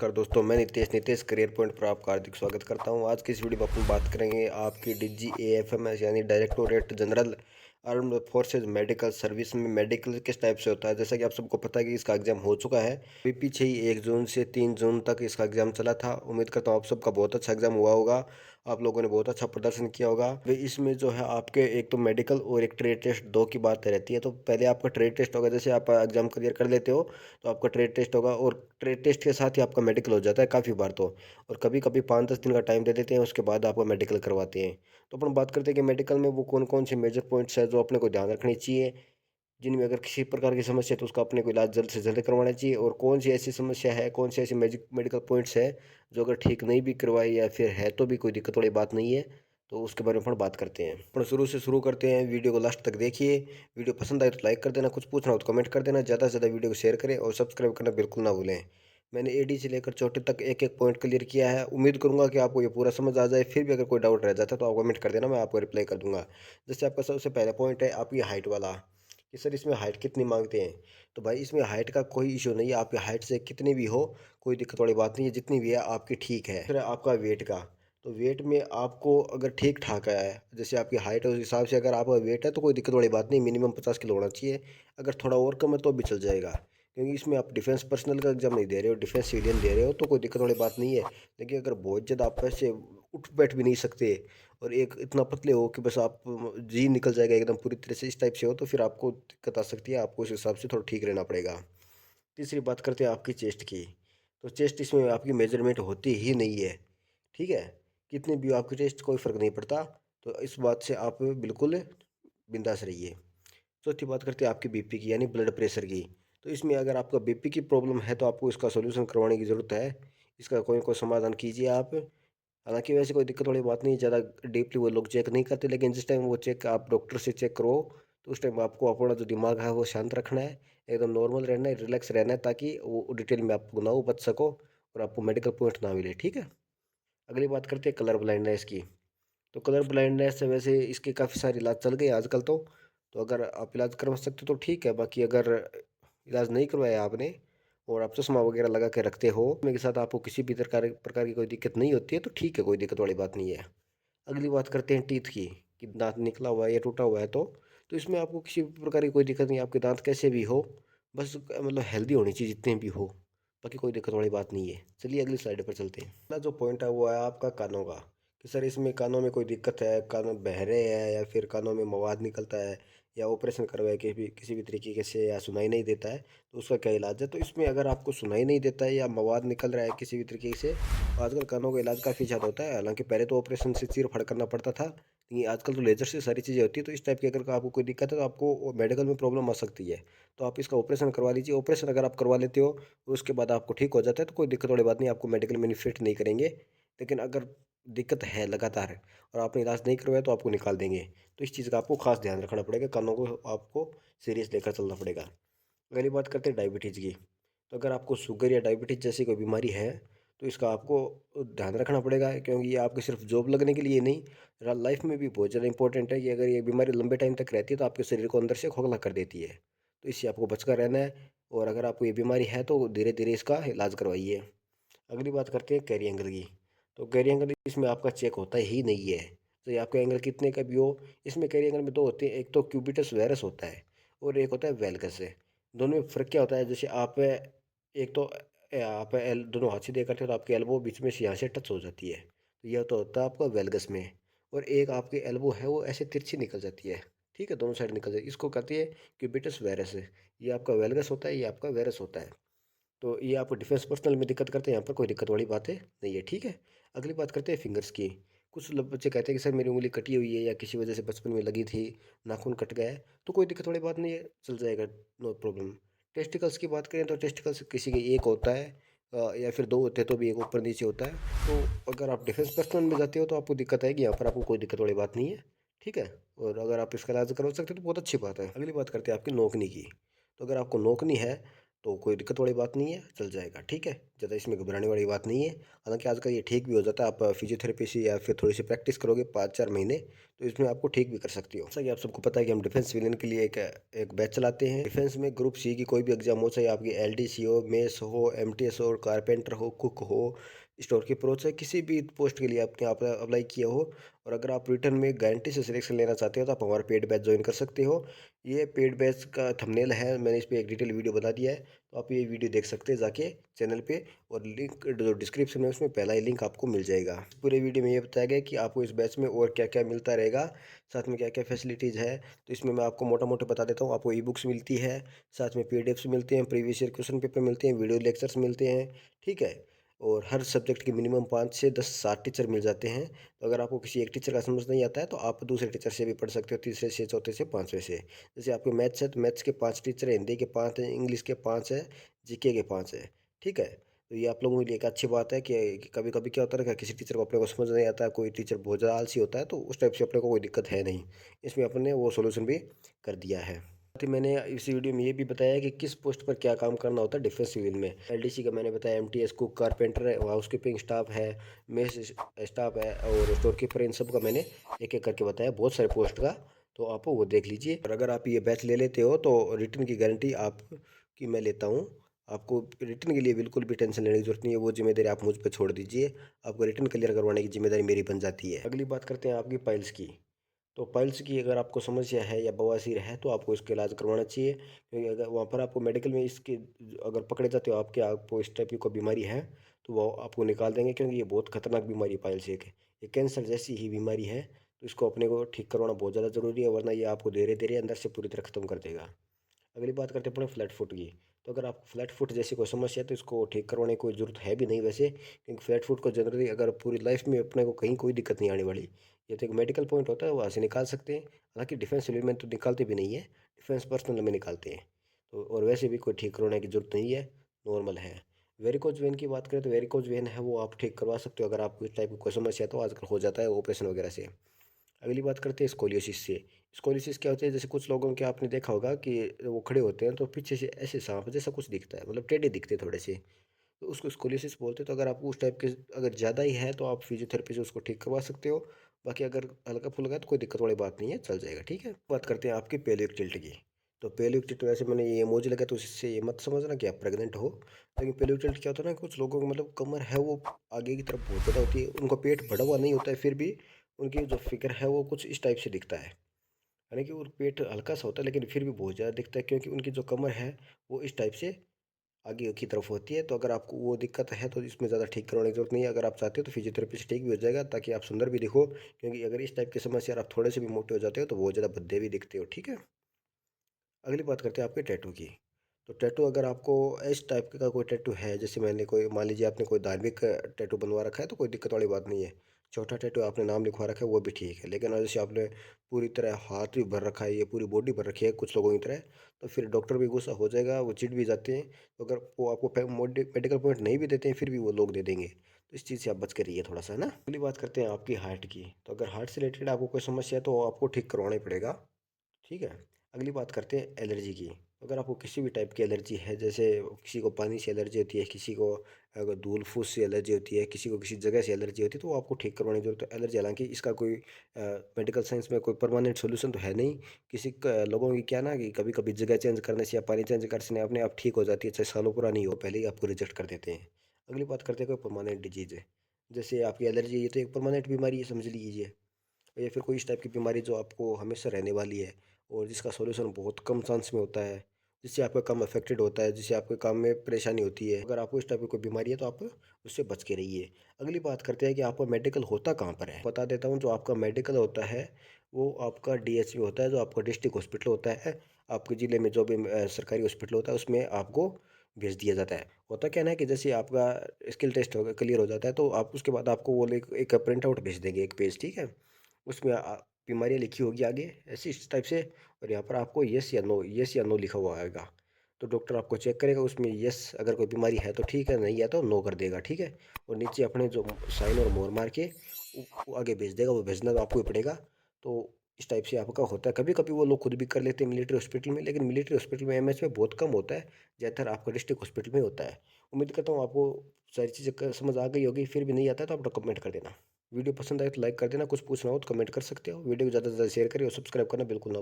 कर दोस्तों, मैं नितेश करियर पॉइंट पर आपका हार्दिक स्वागत करता हूं। आज की इस वीडियो में अपन बात करेंगे आपकी डीजी एएफएमएस यानी directorate general armed forces medical service में मेडिकल किस टाइप से होता है। जैसा कि आप सबको पता है कि इसका एग्जाम हो चुका है। अभी पीछे ही 1 जून से 3 जून तक इसका एग्जाम चला था। उम्मीद करता हूँ आप सबका बहुत अच्छा एग्जाम हुआ होगा, आप लोगों ने बहुत अच्छा प्रदर्शन किया होगा। वे इसमें जो है आपके एक तो मेडिकल और एक ट्रेड टेस्ट, दो की बात रहती है। तो पहले आपका ट्रेड टेस्ट होगा। जैसे आप एग्जाम क्लियर कर लेते हो तो आपका ट्रेड टेस्ट होगा, और ट्रेड टेस्ट के साथ ही आपका मेडिकल हो जाता है काफ़ी बार तो। और कभी कभी 5-10 दिन का टाइम दे देते हैं, उसके बाद आपका मेडिकल करवाते हैं। तो अपन बात करते हैं कि मेडिकल में वो कौन कौन से मेजर पॉइंट्स है जो अपने को ध्यान रखनी चाहिए, जिनमें अगर किसी प्रकार की समस्या है तो उसका अपने को इलाज जल्द से जल्द करवाना चाहिए। और कौन सी ऐसी समस्या है, कौन से ऐसे मेडिकल पॉइंट्स है जो अगर ठीक नहीं भी करवाई या फिर है तो भी कोई दिक्कत वाली बात नहीं है। तो उसके बारे में अपन बात करते हैं। अपन शुरू से शुरू करते हैं, वीडियो को लास्ट तक देखिए। वीडियो पसंद आए तो लाइक कर देना, कुछ पूछना हो तो कमेंट कर देना, ज़्यादा से ज़्यादा वीडियो को शेयर करें और सब्सक्राइब करना बिल्कुल ना भूलें। मैंने एडी से लेकर चोटी तक एक एक पॉइंट क्लियर किया है। उम्मीद करूंगा कि आपको ये पूरा समझ आ जाए। फिर भी अगर कोई डाउट रह जाता है तो आप कमेंट कर देना, मैं आपको रिप्लाई कर दूंगा। जैसे आपका सबसे पहला पॉइंट है आपकी हाइट वाला, कि सर इसमें हाइट कितनी मांगते हैं। तो भाई इसमें हाइट का कोई इशू नहीं है, आपकी हाइट से कितनी भी हो कोई दिक्कत वाली बात नहीं है, जितनी भी है आपकी ठीक है। फिर आपका वेट का, तो वेट में आपको अगर ठीक ठाक है, जैसे आपकी हाइट है उस हिसाब से अगर आपका वेट है तो कोई दिक्कत वाली बात नहीं, मिनिमम 50 किलो होना चाहिए। अगर थोड़ा और कम है तो भी चल जाएगा, क्योंकि इसमें आप डिफेंस पर्सनल का एग्जाम नहीं दे रहे हो, डिफेंस सिविलियन दे रहे हो, तो कोई दिक्कत वाली बात नहीं है। लेकिन अगर बहुत ज़्यादा आप ऐसे उठ बैठ भी नहीं सकते और एक इतना पतले हो कि बस आप जी निकल जाएगा एकदम पूरी तरह से, इस टाइप से हो तो फिर आपको दिक्कत आ सकती है। आपको उस हिसाब से थोड़ा ठीक रहना पड़ेगा। तीसरी बात करते हैं आपकी चेस्ट की। तो चेस्ट इसमें आपकी मेजरमेंट होती ही नहीं है, ठीक है। कितनी भी हो आपकी चेस्ट कोई फ़र्क नहीं पड़ता। तो इस बात से आप बिल्कुल बिंदास रहिए। चौथी बात करते हैं आपकी बीपी की यानी ब्लड प्रेशर की। तो इसमें अगर आपका बीपी की प्रॉब्लम है तो आपको इसका सोल्यूशन करवाने की ज़रूरत है। इसका कोई कोई समाधान कीजिए आप। हालांकि वैसे कोई दिक्कत वाली बात नहीं, ज़्यादा डीपली वो लोग चेक नहीं करते, लेकिन जिस टाइम वो चेक आप डॉक्टर से चेक करो तो उस टाइम आपको अपना जो दिमाग है वो शांत रखना है, एकदम नॉर्मल रहना है, रिलैक्स रहना है, ताकि वो डिटेल में आपको ना हो बच सको और आपको मेडिकल पॉइंट ना मिले, ठीक है। अगली बात करते हैं कलर ब्लाइंडनेस की। तो कलर ब्लाइंडनेस से वैसे इसके काफ़ी सारे इलाज चल गए आजकल तो अगर आप इलाज करवा सकते हो तो ठीक है। बाकी अगर इलाज नहीं करवाया आपने और आप चश्मा वगैरह लगा के रखते हो, मेरे साथ आपको किसी भी प्रकार प्रकार की कोई दिक्कत नहीं होती है तो ठीक है, कोई दिक्कत वाली बात नहीं है। अगली बात करते हैं टीथ की, कि दांत निकला हुआ है या टूटा हुआ है तो इसमें आपको किसी भी प्रकार की कोई दिक्कत नहीं है। आपके दांत कैसे भी हो, बस मतलब हेल्दी होनी चाहिए जितने भी हो, बाकी कोई दिक्कत वाली बात नहीं है। चलिए अगली स्लाइड पर चलते हैं। अगला जो पॉइंट है वो है आपका कानों का, कि सर इसमें कानों में कोई दिक्कत है, कानों बह रहे हैं या फिर कानों में मवाद निकलता है या ऑपरेशन करवाए किसी भी तरीके से या सुनाई नहीं देता है, तो उसका क्या इलाज है। तो इसमें अगर आपको सुनाई नहीं देता है या मवाद निकल रहा है किसी भी तरीके से, तो आजकल कानों का इलाज काफ़ी ज़्यादा होता है। हालांकि पहले तो ऑपरेशन से चीर फाड़ करना पड़ता था, लेकिन आजकल तो लेजर से सारी चीज़ें होती है। तो इस टाइप की अगर आपको कोई दिक्कत है तो आपको मेडिकल में प्रॉब्लम आ सकती है, तो आप इसका ऑपरेशन करवा लीजिए। ऑपरेशन अगर आप करवा लेते हो उसके बाद आपको ठीक हो जाता है तो कोई दिक्कत वाली बात नहीं, आपको मेडिकल में फिट नहीं करेंगे। लेकिन अगर दिक्कत है लगातार और आपने इलाज नहीं करवाया तो आपको निकाल देंगे। तो इस चीज़ का आपको खास ध्यान रखना पड़ेगा, कानों को आपको सीरियस लेकर चलना पड़ेगा। अगली बात करते हैं डायबिटीज़ की। तो अगर आपको शुगर या डायबिटीज़ जैसी कोई बीमारी है तो इसका आपको ध्यान रखना पड़ेगा, क्योंकि ये आपके सिर्फ जॉब लगने के लिए नहीं, लाइफ में भी बहुत ज़्यादा इंपॉर्टेंट है। कि अगर ये बीमारी लंबे टाइम तक रहती है तो आपके शरीर को अंदर से खोखला कर देती है, तो इससे आपको बचकर रहना है। और अगर आपको ये बीमारी है तो धीरे धीरे इसका इलाज करवाइए। अगली बात करते हैं कैरी एंगल की। तो कैरी एंगल इसमें आपका चेक होता ही नहीं है, तो ये आपका एंगल कितने का भी हो। इसमें कैरी एंगल में दो होते हैं, एक तो क्यूबिटस वायरस होता है और एक होता है वेलगस है। दोनों में फ़र्क क्या होता है, जैसे आप एक तो आप एल दोनों हाथ से दिया करते हो तो आपकी एल्बो बीच में से यहाँ से टच हो जाती है, तो यह तो होता है आपका वेलगस में। और एक आपकी एल्बो है वो ऐसे तिरछी निकल जाती है, ठीक है, दोनों साइड निकल जाती है, इसको कहते हैं क्यूबिटस वायरस है। ये आपका वेलगस होता है, ये आपका वायरस होता है। तो ये आपको डिफेंस पर्सनल में दिक्कत करते हैं, यहाँ पर कोई दिक्कत वाली बात है नहीं है, ठीक है। अगली बात करते हैं फिंगर्स की। कुछ लोग बच्चे कहते हैं कि सर मेरी उंगली कटी हुई है या किसी वजह से बचपन में लगी थी, नाखून कट गया है, तो कोई दिक्कत वाली बात नहीं है, चल जाएगा, नो प्रॉब्लम। टेस्टिकल्स की बात करें तो टेस्टिकल्स किसी के एक होता है या फिर दो होते हैं, तो भी एक ऊपर नीचे होता है। तो अगर आप डिफेंस पर्सनल में जाते हो तो आपको दिक्कत आएगी, यहाँ पर आपको कोई दिक्कत वाली बात नहीं है, ठीक है। और अगर आप इसका इलाज करवा सकते हो तो बहुत अच्छी बात है। अगली बात करते हैं आपकी नोकनी की। तो अगर आपको नोकनी है तो कोई दिक्कत वाली बात नहीं है, चल जाएगा, ठीक है। ज़्यादा इसमें घबराने वाली बात नहीं है। हालाँकि आजकल ये ठीक भी हो जाता है, आप फिजियोथेरेपी से या फिर थोड़ी-सी प्रैक्टिस करोगे 5-4 महीने, तो इसमें आपको ठीक भी कर सकती हो। जैसा कि आप सबको पता है कि हम डिफेंस सिविलियन के लिए एक बैच चलाते हैं। डिफेंस में ग्रुप सी की कोई भी एग्ज़ाम हो, चाहे आपकी एलडीसी हो, मेस हो, एमटीएस हो, कारपेंटर हो, कुक हो, स्टोर कीपर हो, चाहे किसी भी पोस्ट के लिए आपने आप अप्लाई किया हो, और अगर आप रिटर्न में गारंटी से सिलेक्शन लेना चाहते हो, तो आप हमारा पेड बैच ज्वाइन कर सकते हो। ये पेड बैच का थंबनेल है, मैंने इस पे एक डिटेल वीडियो बना दिया है, तो आप ये वीडियो देख सकते हैं जाके चैनल पे, और लिंक जो डिस्क्रिप्शन में उसमें पहला ही लिंक आपको मिल जाएगा। इस पूरे वीडियो में ये बताया गया कि आपको इस बैच में और क्या क्या मिलता रहेगा, साथ में क्या क्या फैसिलिटीज़ है। तो इसमें मैं आपको मोटा मोटा बता देता हूँ। आपको ई बुक्स मिलती है, साथ में पीडीएफ्स मिलते हैं, प्रीवियस ईयर क्वेश्चन पेपर मिलते हैं, वीडियो लेक्चर्स मिलते हैं, ठीक है। और हर सब्जेक्ट के मिनिमम 5 से 10 7 टीचर मिल जाते हैं। तो अगर आपको किसी एक टीचर का समझ नहीं आता है, तो आप दूसरे टीचर से भी पढ़ सकते हो, तीसरे से, चौथे से, पाँचवें से। जैसे आपके मैथ्स है, तो मैथ्स के 5 टीचर हैं, हिंदी के 5 हैं, इंग्लिश के 5 हैं, जीके के 5 हैं, ठीक है। तो ये आप लोगों के लिए एक अच्छी बात है कि कभी कभी क्या होता है ना, कि किसी टीचर को अपने को समझ नहीं आता है, कोई टीचर बहुत ज़्यादा आलसी होता है, तो उस टाइप से अपने को कोई दिक्कत है नहीं। इसमें अपने वो सोल्यूशन भी कर दिया है। साथ ही मैंने इस वीडियो में ये भी बताया कि किस पोस्ट पर क्या काम करना होता है डिफेंस सिविल में। एलडीसी का मैंने बताया, एमटीएस, कुक, कारपेंटर है, हाउस कीपिंग स्टाफ है, मेस स्टाफ है, और स्टोर कीपर, इन सब का मैंने एक एक करके बताया, बहुत सारे पोस्ट का। तो आप वो देख लीजिए। और अगर आप ये बैच ले लेते हो, तो रिटर्न की गारंटी आपकी मैं लेता हूँ। आपको रिटर्न के लिए बिल्कुल भी टेंशन लेने की जरूरत नहीं है, वो जिम्मेदारी आप मुझ पर छोड़ दीजिए। आपको रिटर्न क्लियर करवाने की जिम्मेदारी मेरी बन जाती है। अगली बात करते हैं आपकी पाइल्स की। तो पाइल्स की अगर आपको समस्या है या बवासीर है, तो आपको इसका इलाज करवाना चाहिए, क्योंकि अगर वहाँ पर आपको मेडिकल में इसके अगर पकड़े जाते हो, आपको इस टाइप की कोई बीमारी है, तो वो आपको निकाल देंगे, क्योंकि ये बहुत खतरनाक बीमारी है पाइल्स एक। ये कैंसर जैसी ही बीमारी है, तो इसको अपने को ठीक करवाना बहुत ज़्यादा ज़रूरी है, वरना ये आपको धीरे धीरे अंदर से पूरी तरह खत्म कर देगा। अगली बात करते हैं अपने फ्लैट फुट की। तो अगर आपको फ्लैट फुट जैसी कोई समस्या है, तो इसको ठीक करवाने की कोई ज़रूरत है भी नहीं वैसे, क्योंकि फ्लैट फुट को जनरली अगर पूरी लाइफ में अपने को कहीं कोई दिक्कत नहीं आने वाली। ये तो एक मेडिकल पॉइंट होता है, वहाँ से निकाल सकते हैं। हालांकि डिफेंस में तो निकालते भी नहीं है, डिफेंस पर्सनल में निकालते हैं। तो और वैसे भी कोई ठीक करवाने की ज़रूरत नहीं है, नॉर्मल है। वेरिकोज वेन की बात करें, तो वेरिकोज वेन है, वो आप ठीक करवा सकते हो अगर आपको इस टाइप की कोई समस्या है, तो आजकल हो जाता है ऑपरेशन वगैरह से। अगली बात करते हैं स्कोलियोसिस से। स्कोलियोसिस क्या होता है, जैसे कुछ लोगों के आपने देखा होगा कि वो खड़े होते हैं, तो पीछे से ऐसे सांप जैसा कुछ दिखता है, मतलब टेढ़े दिखते हैं थोड़े से, तो उसको स्कोलियोसिस बोलते हैं। तो अगर आपको उस टाइप के अगर ज़्यादा ही है, तो आप फिजियोथेरेपी से उसको ठीक करवा सकते हो। बाकी अगर हल्का फुल्का है, तो कोई दिक्कत वाली बात नहीं है, चल जाएगा, ठीक है। बात करते हैं आपकी पेलिक टिल्ट की। तो पेलिक टिल्ट, वैसे मैंने ये इमोजी लगा, तो इससे ये मत समझना कि आप प्रेग्नेंट हो। लेकिन पेलिक टिल्ट क्या होता है ना, कुछ लोगों को मतलब कमर है वो आगे की तरफ बहुत ज़्यादा होती है, उनको पेट बढ़ा हुआ नहीं होता है, फिर भी उनकी जो फिगर है वो कुछ इस टाइप से दिखता है। यानी कि वो पेट हल्का सा होता है, लेकिन फिर भी बहुत ज़्यादा दिखता है, क्योंकि उनकी जो कमर है वो इस टाइप से आगे की तरफ होती है। तो अगर आपको वो दिक्कत है, तो इसमें ज़्यादा ठीक करवाने की जरूरत नहीं है। अगर आप चाहते हो, तो फिजियोथेरेपी से ठीक भी हो जाएगा, ताकि आप सुंदर भी दिखो, क्योंकि अगर इस टाइप की समस्या और आप थोड़े से भी मोटे हो जाते हो, तो बहुत ज़्यादा भद्दे भी दिखते हो, ठीक है। अगली बात करते हैं आपके टैटू की। तो टैटू, अगर आपको इस टाइप का कोई टैटू है, जैसे मैंने कोई मान लीजिए आपने कोई धार्मिक टैटू बनवा रखा है, तो कोई दिक्कत वाली बात नहीं है। छोटा टैटू आपने नाम लिखवा रखा है, वो भी ठीक है। लेकिन जैसे आपने पूरी तरह हाथ भी भर रखा है, ये पूरी बॉडी भर रखी है कुछ लोगों की तरह, तो फिर डॉक्टर भी गुस्सा हो जाएगा, वो चिढ़ भी जाते हैं। तो अगर वो आपको मेडिकल पॉइंट नहीं भी देते हैं, फिर भी वो लोग दे देंगे। तो इस चीज़ से आप बच कर रहिए थोड़ा सा, है ना। अगली बात करते हैं आपकी हार्ट की। तो अगर हार्ट से रिलेटेड आपको कोई समस्या है, तो आपको ठीक करवाना ही पड़ेगा, ठीक है। अगली बात करते हैं एलर्जी की। अगर आपको किसी भी टाइप की एलर्जी है, जैसे किसी को पानी से एलर्जी होती है, किसी को अगर धूल फूस से एलर्जी होती है, किसी को किसी जगह से एलर्जी होती है, तो वो आपको ठीक करवाने की जरूरत है। एलर्जी, हालांकि इसका कोई मेडिकल साइंस में कोई परमानेंट सोल्यूशन तो है नहीं। लोगों की क्या ना, कि कभी कभी जगह चेंज करने से या पानी चेंज करने से अपने आप ठीक हो जाती है, 6 सालों पुरानी हो, पहले ही आपको रिजेक्ट कर देते हैं। अगली बात करते हैं कोई परमानेंट डिजीज है, जैसे आपकी एलर्जी, ये तो एक परमानेंट बीमारी है, समझ लीजिए। या फिर कोई इस टाइप की बीमारी जो आपको हमेशा रहने वाली है, और जिसका सॉल्यूशन बहुत कम चांस में होता है, जिससे आपका काम अफेक्टेड होता है, जिससे आपके काम में परेशानी होती है। अगर आपको इस टाइप की कोई बीमारी है, तो आप उससे बच के रहिए। अगली बात करते हैं कि आपका मेडिकल होता कहाँ पर है। बता देता हूँ, जो आपका मेडिकल होता है, वो आपका डीएचपी होता है, जो आपका डिस्ट्रिक्ट हॉस्पिटल होता है। आपके ज़िले में जो भी सरकारी हॉस्पिटल होता है, उसमें आपको भेज दिया जाता है। होता क्या है ना, कि जैसे आपका स्किल टेस्ट होगा, क्लियर हो जाता है, तो आप उसके बाद आपको वो एक प्रिंट आउट भेज देंगे, एक पेज, ठीक है। उसमें बीमारियाँ लिखी होगी आगे ऐसी इस टाइप से, और यहाँ पर आपको यस या नो लिखा हुआ आएगा। तो डॉक्टर आपको चेक करेगा, उसमें यस अगर कोई बीमारी है तो ठीक है, नहीं है तो नो कर देगा, ठीक है। और नीचे अपने जो साइन और मोहर मार के वो आगे भेज देगा, वो भेजना तो आपको ही पड़ेगा। तो इस टाइप से आपका होता है। कभी कभी वो लोग खुद भी कर लेते हैं मिलिट्री हॉस्पिटल में, लेकिन मिलिट्री हॉस्पिटल में एमएच में बहुत कम होता है, ज़्यादातर आपका डिस्ट्रिक्ट हॉस्पिटल में होता है। उम्मीद करता हूँ आपको सारी चीज़ें समझ आ गई होगी। फिर भी नहीं आता है तो आप कमेंट कर देना। वीडियो पसंद आए तो लाइक कर देना, कुछ पूछना हो तो कमेंट कर सकते हो। वीडियो को ज़्यादा से ज़्यादा शेयर करिए और सब्सक्राइब करना बिल्कुल ना